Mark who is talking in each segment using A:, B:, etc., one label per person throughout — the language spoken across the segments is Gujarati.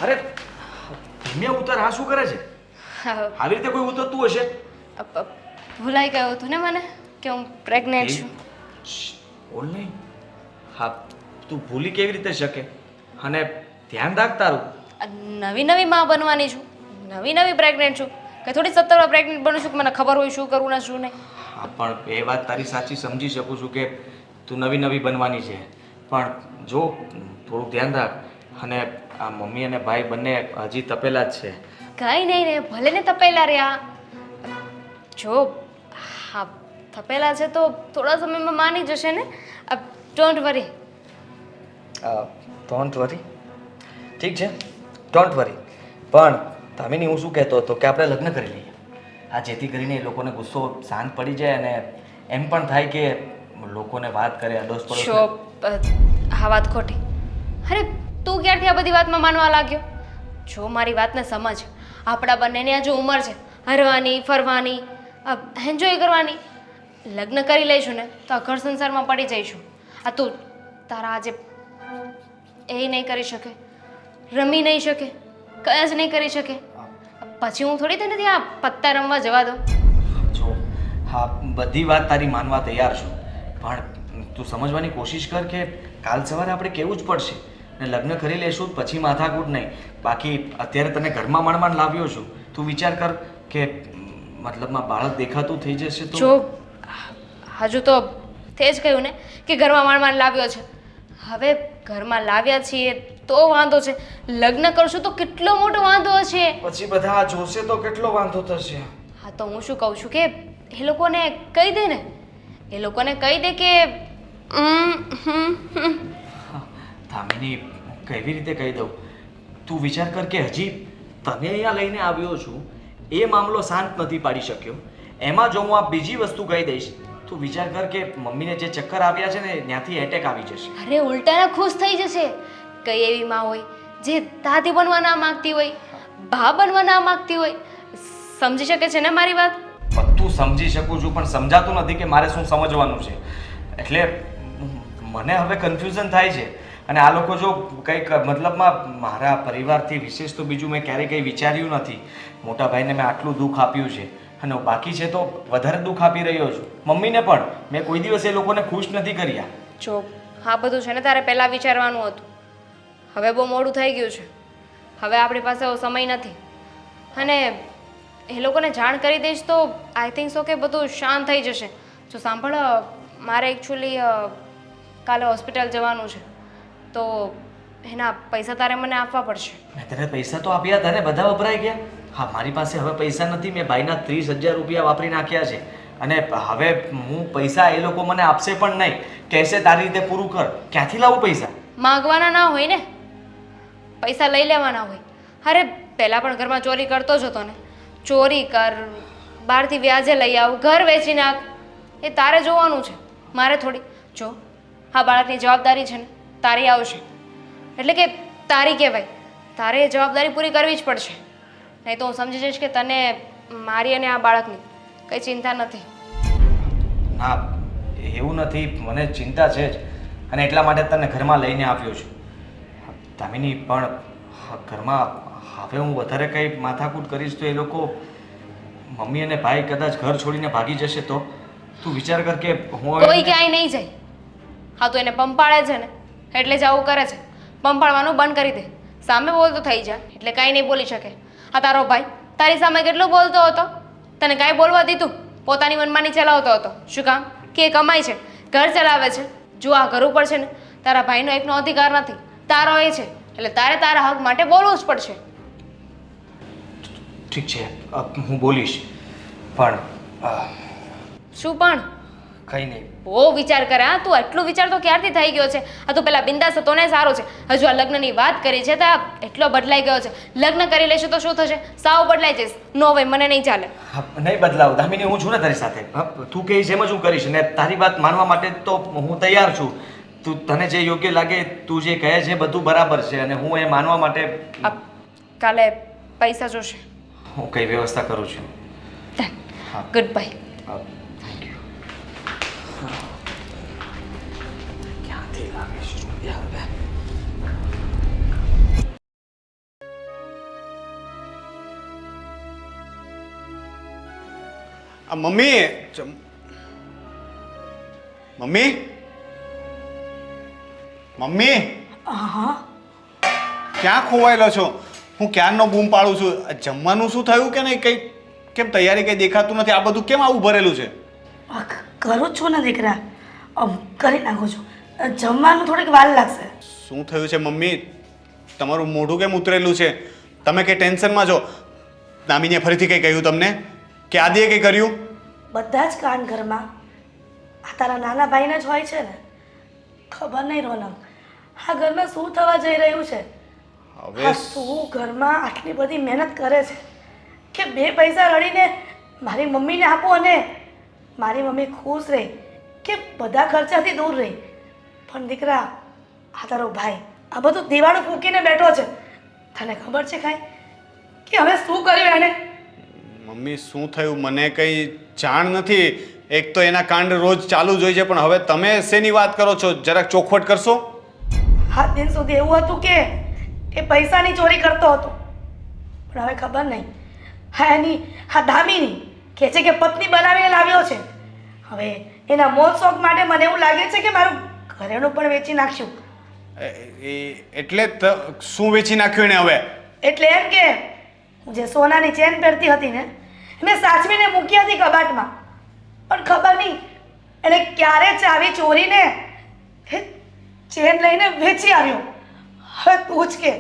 A: અરે ધીમે ઉતર, આ શું કરે છે? આવી રીતે કોઈ ઉતરતું હશે?
B: ભૂલાઈ ગયું હતું ને મને કે હું પ્રેગ્નેન્ટ છું.
A: બોલ નહીં. હા, તું ભૂલી કેવી રીતે શકે? અને ધ્યાન રાખ તારું.
B: નવી નવી માં બનવાની છું, નવી નવી પ્રેગ્નેન્ટ છું કે થોડી 17 પ્રેગ્નેન્ટ બનું છું કે મને ખબર હોય શું કરવું ને શું નહીં.
A: હા, પણ એ વાત તારી સાચી, સમજી શકું છું કે તું નવી નવી બનવાની છે, પણ જો થોડુંક ધ્યાન રાખ. અને આ મમ્મી અને ભાઈ બંને હજી તપેલા જ છે.
B: કંઈ નહીં રે, ભલે ને તપેલા રહ્યા. જો હા તપેલા છે તો થોડા સમયમાં માની જશે ને. Don't worry.
A: Don't worry. ઠીક છે, ડોન્ટ વરી. પણ તામિની, હું શું કહેતો હતો કે આપણે લગ્ન કરી લઈએ. આ જેથી કરીને એ લોકોને ગુસ્સો શાંત પડી જાય અને એમ પણ થાય કે લોકોને વાત કરે અડોસ પડોસ.
B: જો આ વાત ખોટી. અરે તું ક્યારથી આ બધી વાતમાં માનવા લાગ્યો? જો મારી વાતને સમજ. આપણા બંનેની આ જો ઉંમર છે હરવાની ફરવાની, એન્જોય કરવાની. લગ્ન કરી લઈશું ને તો આ ઘર સંસારમાં પડી જઈશું. આ તું તારા આજે એ નહીં કરી શકે, રમી નહીં શકે, કયા જ નહીં કરી શકે. પછી હું થોડી તને ત્યાં પત્તા રમવા જવા દઉં.
A: જો હા, બધી વાત તારી માનવા તૈયાર છું, પણ તું સમજવાની કોશિશ કર કે કાલ સવારે આપણે કેવું જ પડશે. ને લગ્ન કરી લેશું પછી માથાકૂટ નહીં. બાકી અત્યારે તને ઘરમાં માંડ લાવ્યો છું. તું વિચાર કર કે મતલબમાં બાળક દેખાતું થઈ જશે તો.
B: જો હજુ તો તે જ કહ્યું ને કે ઘરમાં માંડ લાવ્યો છે. હવે ઘરમાં લાવ્યા છીએ તો વાંધો છે, લગ્ન કરશું તો કેટલો મોટો વાંધો હશે.
A: પછી બધા આ જોશે તો કેટલો વાંધો થશે.
B: હા તો હું શું કહું છું કે એ લોકોને કહી દે ને, એ લોકોને કહી દે કે
A: ધામિની, કેવી રીતે કહી દઉં? તું વિચાર કર કે હજી તને અહીંયા લઈને આવ્યો છું, એ મામલો શાંત નથી પાડી શક્યો. એમાં જો હું આ બીજી વસ્તુ કહી દઈશ, તું વિચાર કર કે મમ્મીને જે ચક્કર આવ્યા છે ને ત્યાંથી એટેક આવી જશે.
B: અરે ઉલટાના ખુશ થઈ જશે. કઈ એવી માં હોય જે દાદી બનવા ના માંગતી હોય, બા બનવા ના માંગતી હોય. સમજી શકે છે ને મારી વાત?
A: બધું સમજી શકું છું, પણ સમજાતું નથી કે મારે શું સમજવાનું છે. એટલે મને હવે કન્ફ્યુઝન થાય છે. અને આ લોકો જો કંઈક મતલબમાં મારા પરિવારથી વિશેષ તો બીજું મેં ક્યારેય કંઈ વિચાર્યું નથી. મોટા ભાઈને મેં આટલું દુઃખ આપ્યું છે અને બાકી છે તો વધારે દુઃખ આપી રહ્યો છું. મમ્મીને પણ મેં કોઈ દિવસ એ લોકોને ખુશ નથી કર્યા.
B: જો આ બધું છે ને તારે પહેલાં વિચારવાનું હતું. હવે બહુ મોડું થઈ ગયું છે. હવે આપણી પાસે એવો સમય નથી. અને એ લોકોને જાણ કરી દઈશ તો આઈ થિંક સો કે બધું શાંત થઈ જશે. જો સાંભળ, મારે એકચ્યુઅલી કાલે હોસ્પિટલ જવાનું છે તો એના પૈસા તારે મને આપવા પડશે.
A: મેં તને પૈસા તો આપ્યા હતા ને, બધા વપરાઈ ગયા. હા, મારી પાસે હવે પૈસા નથી. મેં ભાઈના 30,000 રૂપિયા વાપરી નાખ્યા છે અને હવે હું પૈસા એ લોકો મને આપશે પણ નહીં. કહેશે તારી રીતે પૂરું કર. ક્યાંથી લાવું પૈસા?
B: માગવાના ના હોય ને, પૈસા લઈ લેવાના હોય. અરે પહેલાં પણ ઘરમાં ચોરી કરતો જ હતો ને. ચોરી કર, બહારથી વ્યાજે લઈ આવ, ઘર વેચી નાખ, એ તારે જોવાનું છે, મારે થોડી. જો હા બાળકની જવાબદારી છે ને તારી આવશે, એટલે કે તારી કહેવાય. તારે એ જવાબદારી પૂરી કરવી જ પડશે. નહીં તો હું સમજી જઈશ કે તને મારી અને આ બાળકની કંઈ ચિંતા નથી.
A: ના, એવું નથી. મને ચિંતા છે જ અને એટલા માટે તને ઘરમાં લઈને આવ્યો છું. દામિની, પણ ઘરમાં હવે હું વધારે કંઈ માથાકૂટ કરીશ તો એ લોકો મમ્મી અને ભાઈ કદાચ ઘર છોડીને ભાગી જશે તો. તું વિચાર કર કે હું
B: કોઈ ક્યાંય નહીં જાય. હા તો એને પંપાળે છે ને એટલે જ આવું કરે છે. પંપાળવાનું બંધ કરી દે, સામે બોલતો થઈ જા એટલે કાંઈ નહીં બોલી શકે. આ તારો ભાઈ તારી સામે કેટલો બોલતો હતો, તને કાંઈ બોલવા દીધું? પોતાની મનમાની ચલાવતો હતો. શું કામ? કે કમાય છે, ઘર ચલાવે છે. જો આ ઘર ઉપર છે ને તારા ભાઈનો એકનો અધિકાર નથી, તારો એ છે. એટલે તારે તારા હક માટે બોલવું જ પડશે.
A: ઠીક છે, હું બોલીશ. પણ
B: શું પણ?
A: કંઈ નહીં.
B: બહુ વિચાર કરે. હા તું આટલું વિચાર તો ક્યારથી થઈ ગયો છે? આ તું પેલા બિંદાસ હતો ને સારો છે. હજુ આ લગ્નની વાત કરી છે તો એટલો બદલાઈ ગયો છે. લગ્ન કરી લેશું તો શું થશે? સાવ બદલાઈ જઈશ. નો ભાઈ, મને નહીં ચાલે.
A: નહીં બદલાવ દામિની, હું છું ને તારી સાથે. તું કહીશ એમ જ હું કરીશ ને તારી વાત માનવા માટે તો હું તૈયાર છું. તું તને જે યોગ્ય લાગે, તું જે કહે છે બધું બરાબર છે અને હું એ માનવા માટે.
B: કાલે પૈસા જોશે.
A: હું કઈ વ્યવસ્થા કરું છું.
B: Good bye.
A: Thank you. ક્યાંથી લાવીશ રૂપિયા હવે?
C: આ મમ્મી મમ્મી મમ્મી
D: હા
C: ક્યાં ખોવાયેલો છો? હું ક્યારનો બૂમ પાડું છું. આ જમવાનું શું થયું કે નહીં? કઈ કેમ તૈયારી કઈ દેખાતું નથી? આ બધું કેમ આવું ભરેલું છે?
D: કરું જ છું ને દીકરા, કરી નાખું છું. જમવાનું થોડીક વાર લાગશે.
C: શું થયું છે મમ્મી? તમારું મોઢું કેમ ઉતરેલું છે? તમે કઈ ટેન્શનમાં છો? દામીને ફરીથી કંઈ કહ્યું તમને કે આદિએ કંઈ કર્યું?
D: બધા જ કાન ઘરમાં આ તારા નાના ભાઈને જ હોય છે ને. ખબર નહીં રોનક, આ ઘરમાં શું થવા જઈ રહ્યું છે.
C: હવે
D: આ તું ઘરમાં આટલી બધી મહેનત કરે છે કે 2 પૈસા રડીને મારી મમ્મીને આપો અને મારી મમ્મી ખુશ રહે, કે બધા ખર્ચાથી દૂર રહે. પણ દીકરા, આ તારો ભાઈ આ બધું દિવાળું ફૂંકીને બેઠો છે. તને ખબર છે કાંઈ કે હવે શું કર્યું એણે?
C: મમ્મી શું થયું? મને કંઈ જાણ નથી. એક તો એના કાંડ રોજ ચાલુ જ હોય છે, પણ હવે તમે શેની વાત કરો છો? જરાક ચોખવટ કરશો?
D: 7 દિન સુધી એવું હતું કે એ પૈસાની ચોરી કરતો હતો, પણ હવે ખબર નહીં હા એની હા દામીની કહે છે કે પત્ની બનાવીને લાવ્યો છે. હવે એના મોજ શોખ માટે મને એવું લાગે છે કે મારું ઘરેણું પણ વેચી નાખ્યું.
C: એટલે શું વેચી નાખ્યું એને હવે?
D: એટલે એમ કે હું જે સોનાની ચેન પહેરતી હતી ને મેં સાચવીને મૂકી હતી કબાટમાં, પણ ખબર નહીં એને ક્યારે ચાવી ચોરીને એ ચેન લઈને વેચી આવ્યો. હવે તું જ કે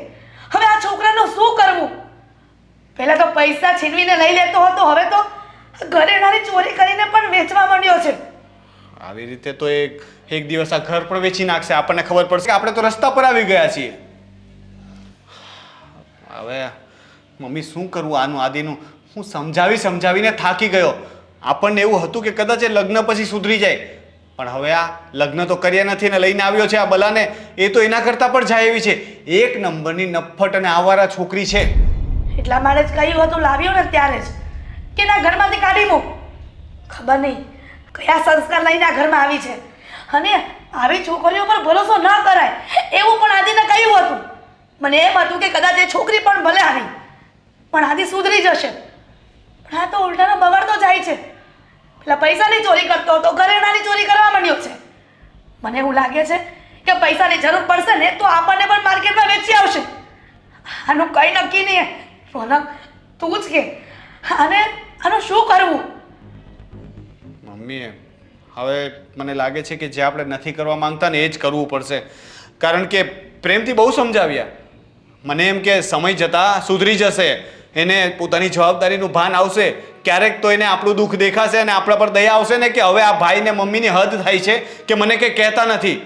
D: હવે આ છોકરાનું શું કરવું? પહેલા તો પૈસા છીનવીને લઈ લેતો હતો, હવે તો ઘરેણાની ચોરી કરીને પણ વેચવા માંડ્યો છે.
C: આવી રીતે તો એક દિવસ આ ઘર પણ વેચી નાખશે. આપણને ખબર પડશે કે આપણે તો રસ્તા પર આવી ગયા છીએ. હવે મમ્મી શું કરવું આનું આદિનું? હું સમજાવીને થાકી ગયો. આપણને એવું હતું કે કદાચ એ લગ્ન પછી સુધરી જાય, પણ હવે આ લગ્ન તો કર્યા નથી ને લઈને આવ્યો છે આ બલાને. એ તો એના કરતાં પણ જાય એવી છે. 1 નંબરની નફ્ફટ અને આવારા છોકરી છે.
D: એટલા માટે જ કહ્યું હતું લાવ્યો ને ત્યારે જ કે ના ઘરમાંથી કાઢી મૂક. ખબર નહીં કયા સંસ્કાર લઈને આ ઘરમાં આવી છે, અને આવી છોકરીઓ પર ભરોસો ન કરાય એવું પણ આદિને કહ્યું હતું. મને એમ હતું કે કદાચ એ છોકરી પણ ભલે આવી પણ આદિ સુધરી જશે, પણ આ તો ઉલટાનો બગડતો જાય છે. પેલા પૈસાની ચોરી કરતો હતો, ઘરેણાની ચોરી કરવા માંડ્યો છે. મને એવું લાગે છે કે પૈસાની જરૂર પડશે ને તો આપણને પણ માર્કેટમાં વેચી આવશે. આનું કંઈ નક્કી નહીં. રોનક તું જ કે આનું શું કરવું?
C: મમ્મી હવે મને લાગે છે કે જે આપણે નથી કરવા માંગતા ને એ જ કરવું પડશે. કારણ કે પ્રેમથી બહુ સમજાવ્યા. મને એમ કે સમય જતાં સુધરી જશે, એને પોતાની જવાબદારીનું ભાન આવશે. ક્યારેક તો એને આપણું દુઃખ દેખાશે અને આપણા પર દયા આવશે ને કે હવે આ ભાઈને મમ્મીની હદ થાય છે કે મને કંઈ કહેતા નથી.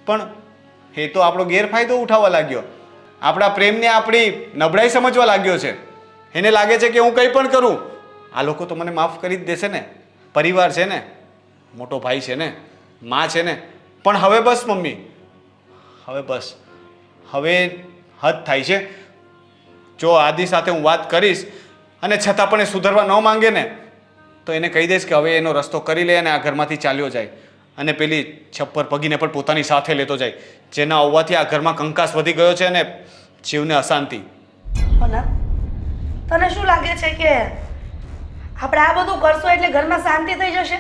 C: પણ એ તો આપણો ગેરફાયદો ઉઠાવવા લાગ્યો. આપણા પ્રેમને આપણી નબળાઈ સમજવા લાગ્યો છે. એને લાગે છે કે હું કંઈ પણ કરું આ લોકો તો મને માફ કરી જ દેશે ને. પરિવાર છે ને, મોટો ભાઈ છે ને, માં છે ને. પણ હવે બસ મમ્મી, હવે બસ, હવે હદ થાય છે. જો આદિ સાથે હું વાત કરીશ અને છતાં પણ એ સુધરવા ન માંગે ને તો એને કહી દઈશ કે હવે એનો રસ્તો કરી લે અને આ ઘરમાંથી ચાલ્યો જાય અને પેલી છપ્પર પગીને પણ પોતાની સાથે લેતો જાય, જેના આવવાથી આ ઘરમાં કંકાસ વધી ગયો છે અને જીવને અશાંતિ.
D: તને શું લાગે છે કે આપણે આ બધું કરશું એટલે ઘરમાં શાંતિ થઈ જશે?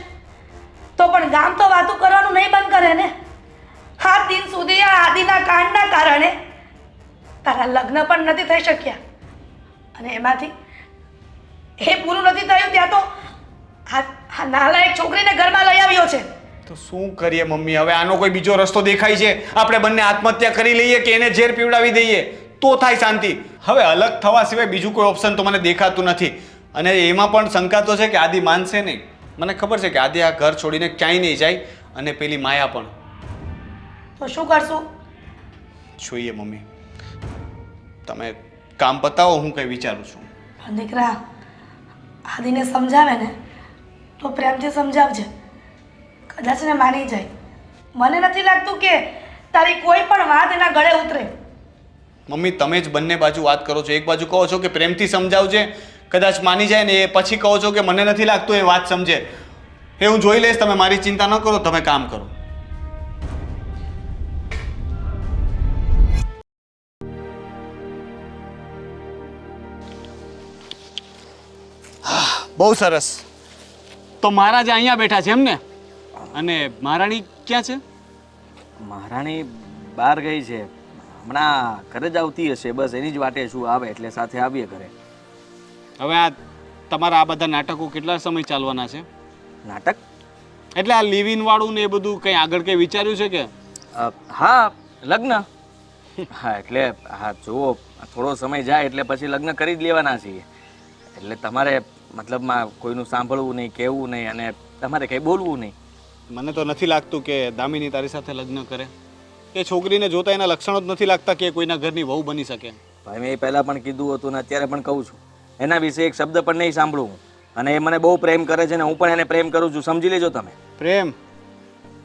D: તો પણ ગામ તો વાતો કરવાનું નહીં બંધ કરે ને. 7 દિન સુધી આ આદિના કાંડના કારણે તારા લગ્ન પણ નથી થઈ શક્યા, અને એમાંથી એ પૂરું નથી થયું ત્યાં તો આ નાલાયક છોકરીને ઘરમાં લઈ આવ્યો છે.
C: તો શું કરીએ મમ્મી? હવે આનો કોઈ બીજો રસ્તો દેખાય છે? આપણે બંને આત્મહત્યા કરી લઈએ કે એને ઝેર પીવડાવી દઈએ તો થાય શાંતિ. હવે અલગ થવા સિવાય બીજું કોઈ ઓપ્શન તો મને દેખાતું નથી. અને એમાં પણ શંકા તો છે કે આદિ માનશે નહીં. મને ખબર છે કે આદિ આ ઘર છોડીને ક્યાંય નહીં જાય, અને પેલી માયા પણ.
D: તો શું કરશું?
C: જોઈએ મમ્મી, તમે કામ પતાવો, હું કંઈ વિચારું છું.
D: પણ દીકરા, આદિને સમજાવે ને તો પ્રેમથી સમજાવજે. કદાચ ને માની જાય. મને નથી લાગતું કે તારી કોઈ પણ વાત એના ગળે ઉતરે.
C: મમ્મી તમે જ બંને બાજુ વાત કરો છો. એક બાજુ કહો છો કે પ્રેમથી સમજાવજે, કદાચ માની જાય ને, એ પછી કહો છો કે મને નથી લાગતું એ વાત સમજે. એ હું જોઈ લઈશ, તમે મારી ચિંતા ન કરો, તમે કામ કરો. બહુ સરસ. તો મહારાજા અહીંયા બેઠા છે એમ ને? અને મહારાણી ક્યાં છે?
A: મહારાણી બહાર ગઈ છે, હમણાં ઘરે જ આવતી હશે, બસ એની જ વાટે શું આવે એટલે સાથે આવીએ ઘરે.
C: હવે આ તમારા આ બધા નાટકો કેટલા સમય ચાલવાના છે?
A: નાટક?
C: એટલે આ લિવ ઇન વાળું ને એ બધું કંઈ આગળ કંઈ વિચાર્યું છે કે?
A: હા, લગ્ન. હા એટલે હા જુઓ, થોડો સમય જાય એટલે પછી લગ્ન કરી જ લેવાના છીએ. એટલે તમારે મતલબમાં કોઈનું સાંભળવું નહીં, કહેવું નહીં અને તમારે કંઈ બોલવું નહીં.
C: મને તો નથી લાગતું કે દામિની તારી સાથે લગ્ન કરે. એ છોકરીને જોતા એના લક્ષણો જ નથી લાગતા કે કોઈના ઘરની વહુ બની શકે.
A: ભાઈ મેં એ પહેલાં પણ કીધું હતું ને અત્યારે પણ કહું છું, એના વિશે એક શબ્દ પણ નહીં સાંભળવું. અને એ મને બહુ પ્રેમ કરે છે ને હું પણ એને પ્રેમ કરું છું, સમજી લેજો તમે.
C: પ્રેમ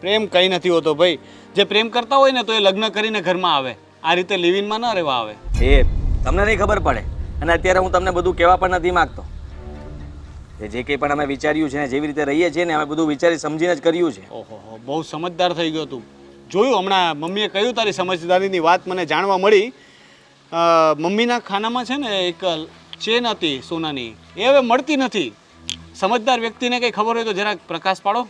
C: પ્રેમ કંઈ નથી હોતો ભાઈ. જે પ્રેમ કરતા હોય ને તો એ લગ્ન કરીને ઘરમાં આવે, આ રીતે લિવ ઇનમાં ન રહેવા આવે.
A: એ તમને નહીં ખબર પડે અને અત્યારે હું તમને બધું કહેવા પણ નથી માગતો. જે કંઈ પણ અમે વિચાર્યું છે ને જેવી રીતે રહીએ છીએ ને અમે બધું વિચારી સમજીને જ કર્યું છે.
C: ઓહો, બહુ સમજદાર થઈ ગયો તું. જોયું હમણાં મમ્મીએ કહ્યું તારી સમજદારીની વાત મને જાણવા મળી. મમ્મીના ખાનામાં છે ને એક ચેન હતી સોનાની, એ હવે મળતી નથી. સમજદાર વ્યક્તિને કંઈ ખબર હોય તો જરાક પ્રકાશ પાડો.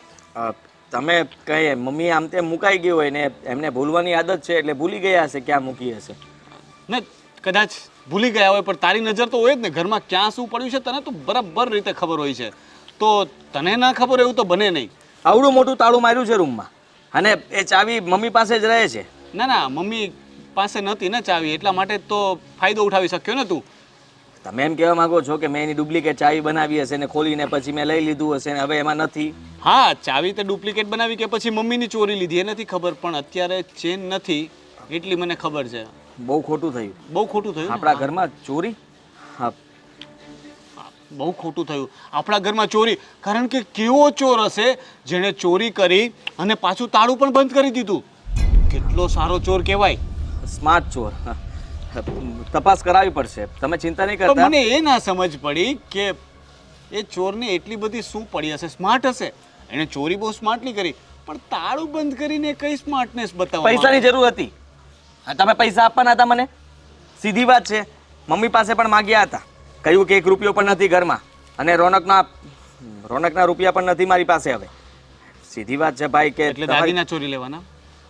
A: તમે કહે મમ્મી આમ તેમ મુકાઈ ગઈ હોય ને એમને ભૂલવાની આદત છે એટલે ભૂલી ગયા હશે ક્યાં મૂકી હશે.
C: ને કદાચ ભૂલી ગયા હોય પણ તારી નજર તો હોય જ ને, ઘરમાં ક્યાં શું પડ્યું છે તને તો બરાબર રીતે ખબર હોય છે. તો તને ના ખબર એવું તો બને નહીં.
A: આવડું મોટું તાળું માર્યું છે રૂમમાં અને એ ચાવી મમ્મી પાસે જ રહે છે.
C: ના મમ્મી પાસે નહોતી ને ચાવી, એટલા માટે તો ફાયદો ઉઠાવી શક્યો ને તું.
A: તમે એમ કહેવા માંગો છો કે મેં એની ડુપ્લિકેટ ચાવી બનાવી હશે ને ખોલીને પછી મેં લઈ લીધું હશે ને હવે એમાં નથી?
C: હા, ચાવી તે ડુપ્લિકેટ બનાવી કે પછી મમ્મીની ચોરી લીધી એ નથી ખબર, પણ અત્યારે ચેન નથી એટલી મને ખબર છે.
A: બહુ ખોટું થયું.
C: બહુ ખોટું થયું
A: આપણા ઘરમાં ચોરી? હા,
C: બહુ ખોટું થયું આપણા ઘરમાં ચોરી. કારણ કે કેવો ચોર હશે જેણે ચોરી કરી અને પાછું તાળું પણ બંધ કરી દીધું? કેટલો સારો ચોર કહેવાય.
A: સ્માર્ટ ચોર. તપાસ કરાવવી પડશે, તમે ચિંતા નહીં
C: તો
A: કરતા.
C: મને એ ના સમજ પડી કે એ ચોરને એટલી બધી શું પડી હશે. સ્માર્ટ હશે, એણે ચોરી બહુ સ્માર્ટલી કરી, પણ તાળું બંધ કરીને કઈ સ્માર્ટનેસ બતાવવા?
A: પૈસાની જરૂર હતી. હા, તમે પૈસા આપવાના હતા મને, સીધી વાત છે. મમ્મી પાસે પણ માગ્યા હતા, કહ્યું કે 1 રૂપિયો પણ નથી ઘરમાં અને રોનકના રૂપિયા પણ નથી મારી પાસે. હવે સીધી વાત છે ભાઈ કે
C: એટલે દાદીના ચોરી લેવાના?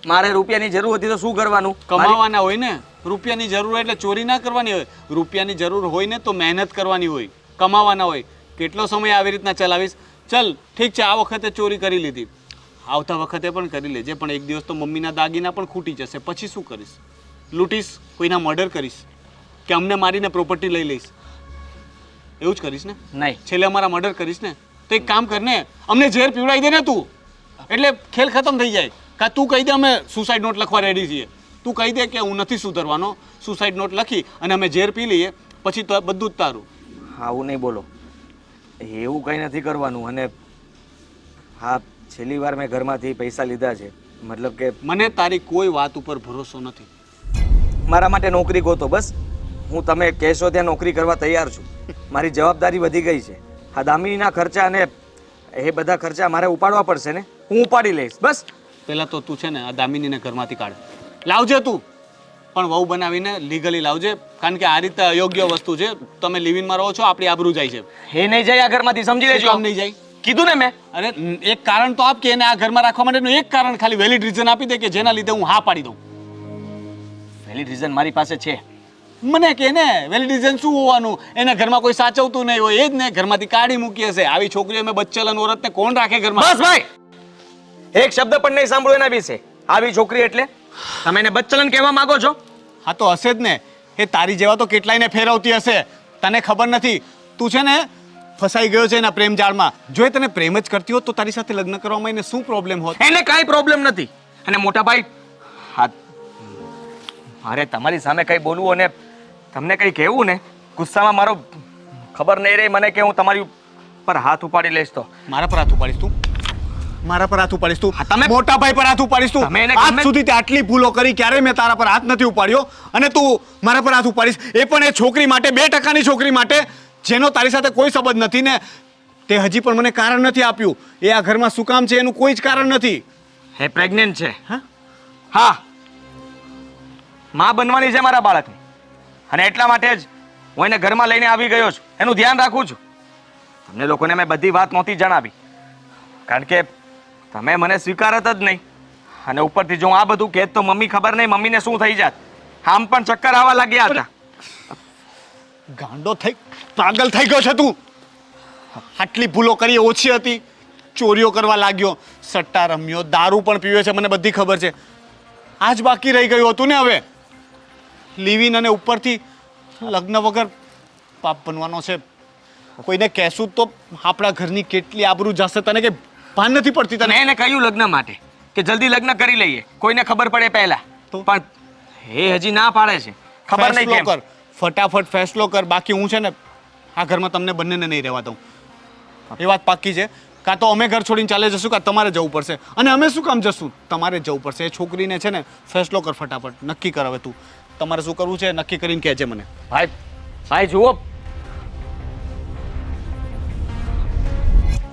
A: મારે રૂપિયાની જરૂર હતી તો શું કરવાનું?
C: કમાવાના હોય ને. રૂપિયાની જરૂર હોય એટલે ચોરી ના કરવાની હોય. રૂપિયાની જરૂર હોય ને તો મહેનત કરવાની હોય, કમાવાના હોય. કેટલો સમય આવી રીતના ચલાવીશ? ચલ ઠીક છે, આ વખતે ચોરી કરી લીધી, આવતા વખતે પણ કરી લેજે, પણ એક દિવસ તો મમ્મીના દાગીના પણ ખૂટી જશે. પછી શું કરીશ? લૂંટીશ? કોઈના મર્ડર કરીશ? કે અમને મારીને પ્રોપર્ટી લઈ લઈશ? એવું જ કરીશ ને?
A: નહીં.
C: છેલ્લે અમારા મર્ડર કરીશ ને? તો એક કામ કર ને, અમને ઝેર પીવડાવી દે ને તું, એટલે ખેલ ખતમ થઈ જાય. કાં તું કહી દે અમે સુસાઇડ નોટ લખવા રેડી છીએ. તું કહી દે કે હું નથી સુધરવાનો, સુસાઇડ નોટ લખી અને અમે ઝેર પી લઈએ, પછી તો બધું જ તારું.
A: આવું નહીં બોલો, એવું કંઈ નથી કરવાનું. અને હા, છેલ્લી વાર મેં ઘરમાંથી પૈસા લીધા છે, મતલબ કે
C: મને તારી કોઈ વાત ઉપર ભરોસો નથી.
A: મારા માટે નોકરી ગોતો બસ. હું તમે કહેશો ત્યાં નોકરી કરવા તૈયાર છું. મારી જવાબદારી વધી ગઈ છે. આ દામિનીના ખર્ચા અને એ બધા ખર્ચા મારે ઉપાડવા પડશે ને, હું ઉપાડી લઈશ બસ.
C: પહેલાં તો તું છે ને આ દામિનીને ઘરમાંથી કાઢ લાવજે તું, પણ વહુ બનાવીને લીગલી લાવજે. કારણ કે આ રીતે અયોગ્ય વસ્તુ છે. તમે લિવિંગમાં રહો છો, આપણી આબરૂ જાય છે.
A: એ નહીં જાય આ ઘરમાંથી, સમજી લેજો.
C: કામ નહીં જાય
A: કીધું ને મેં.
C: અરે એક કારણ તો આપ કે એને આ ઘરમાં રાખવા માટેનું એક કારણ, ખાલી વેલિડ રીઝન આપી દે કે જેના લીધે હું હા પાડી દઉં.
A: વેલિડ રીઝન મારી પાસે છે.
C: મને કે ને વેલિડ રીઝન શું હોવાનું? એના ઘરમાં કોઈ સાચવતું નહીં હોય, એ જ ને ઘરમાંથી કાઢી મૂકી હશે. આવી છોકરીઓ મેં બચ્ચેલન ઓરતને કોણ રાખે ઘરમાં?
A: બસ ભાઈ, એક શબ્દ પણ નહીં સાંભળો એના વિશે. આવી છોકરી એટલે તમે એને બચ્ચલન કહેવા માંગો છો?
C: હા તો હશે જ ને. એ તારી જેવા તો કેટલાયને ફેરવતી હશે, તને ખબર નથી. તું છે ને ફસાઈ ગયો છે એના પ્રેમ જાળમાં. જો એ તને પ્રેમ જ કરતી હોત તો તારી સાથે લગ્ન કરવામાં એને શું પ્રોબ્લેમ હોત?
A: એને કાંઈ પ્રોબ્લેમ નથી. અને મોટા ભાઈ, હા, મારે તમારી સામે કંઈ બોલવું અને તમને કંઈ કહેવું ને, ગુસ્સામાં મારો ખબર નહીં રહી મને કે હું તમારી પર હાથ ઉપાડી લઈશ તો.
C: મારા પર હાથ ઉપાડીશ તું? મારા પર હાથ ઉપાડીશ તું?
A: હા, તમે
C: મોટા ભાઈ પર હાથ ઉપાડીશ તું?
A: તમે એને
C: આજ
A: ગમે-
C: સુધી તે આટલી ભૂલો કરી, ક્યારે મેં તારા પર હાથ નથી ઉપાડ્યો, અને તું મારા પર હાથ ઉપાડીશ? એ પણ એ છોકરી માટે, 2% છોકરી માટે, જેનો તારી સાથે કોઈ સંબંધ નથી ને. તે હજી પણ મને કારણ નથી આપ્યું. એ આ ઘરમાં શું કામ છે એનું કોઈ જ કારણ નથી.
A: હે પ્રેગ્નેન્ટ છે.
C: હા?
A: હા, માં બનવાની છે મારા બાળકની, અને એટલા માટે જ હું એને ઘરમાં લઈને આવી ગયો છું. એનું ધ્યાન રાખું છું. તમને લોકોને મેં બધી વાત નહોતી જણાવી, કારણ કે તમે મને સ્વીકારત જ નહીં અને ઉપરથી જો હું આ બધું કહેત તો મમ્મી ખબર નહીં મમ્મીને શું થઈ જાત આમ પણ ચક્કર આવવા લાગ્યા હતા.
C: ગાંડો થઈ પાગલ થઈ ગયો છે તું. આટલી ભૂલો કરી એ ઓછી હતી. ચોરીઓ કરવા લાગ્યો, સટ્ટા રમ્યો, દારૂ પણ પીવે છે, મને બધી ખબર છે. આજ બાકી રહી ગયું હતું ને હવે. લિવિન અને ઉપરથી લગ્ન વગર પાપ બનવાનો છે. કોઈને કહેશું તો આપણા ઘરની કેટલી આબરૂ જશે તને કે ભાન નથી પડતી તને.
A: મેં એને કહ્યું લગ્ન માટે કે જલ્દી લગ્ન કરી લઈએ કોઈને ખબર પડે પહેલા
C: તો?
A: પણ એ હજી ના પાડે છે. ખબર નહીં
C: ફેસલો
A: કેમ.
C: કર, ફટાફટ ફેસલો કર. બાકી હું છે ને આ ઘરમાં તમને બંનેને નહીં રહેવા દઉં. એ વાત પાક્કી છે. કાં તો અમે ઘર છોડીને ચાલે જશું કાં તમારે જવું પડશે. અને અમે શું કામ જશું? તમારે જવું પડશે. એ છોકરીને છે ને ફેસલો કર ફટાફટ. નક્કી કર હવે તું તમારે શું કરવું છે નક્કી કરીને કહેજે મને.
A: ભાઈ ભાઈ જુઓ